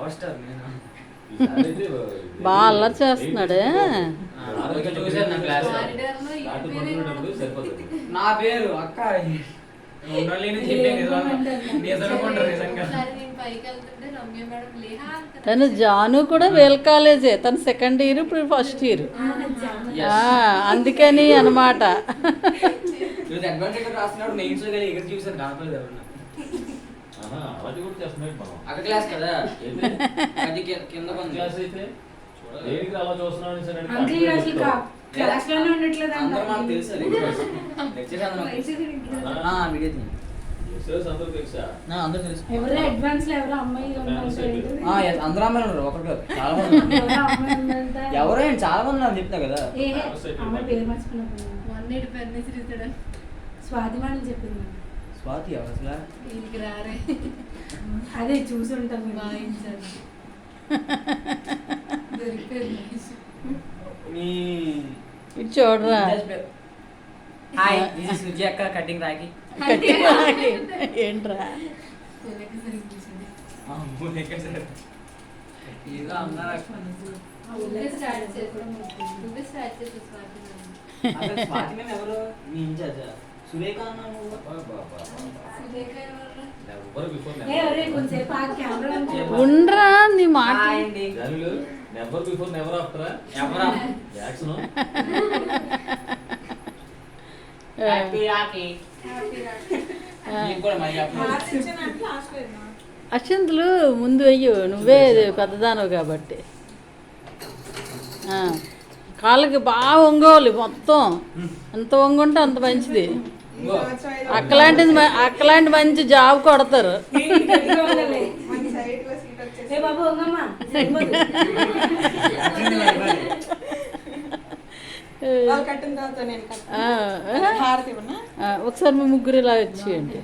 Power star నేను బాగా అల్లరి చేస్తున్నాడే. నా పేరు అక్క తను జాను కూడా వేల్ కాలేజే, తను సెకండ్ ఇయర్ ఇప్పుడు ఫస్ట్ ఇయర్, అందుకని అనమాట. రాస్తున్నాడు మెయిన్స్ లో ఎక్కడ చూసాను కనపడలేదు ఎవరు అక్క క్లాస్ కదా అది కింద క్లాస్ అయితే అలా చూస్తున్నాడు అందరూ అమ్మాయిలు ఉన్నారు ఒకటి చాలా మంది ఎవరైనా చాలా మంది ఉన్నారు చెప్తా కదా. స్వాతి మాట చెప్పింది. స్వాతి ఎవరు అసలు? అదే చూసి ఉంటాం. చూడరా హాయ్ దిస్ ఇస్ విజయ్ అక్క కటింగ్ రాకి. ఏంట్రా ఏదో అన్నారు స్వాతి మేము ఎవరు మీ ఇన్ఛార్జా? సురేఖ అన్నాను. ఉండరా నీ మాట. నెవర్ బిఫోర్ నెవర్ ఆఫ్టర్ ఎవరా యాక్షన్ అక్షంతలు ముందు వెయ్యు, నువ్వే పెద్దదానవు కాబట్టి. కాళ్ళకి బాగా వంగోవాలి మొత్తం, ఎంత వంగుంటే అంత మంచిది. అక్కలాంటి మంచి జాబ్ కొడతారు. ఒకసారి మీ ముగ్గురు ఇలా వచ్చేయండి.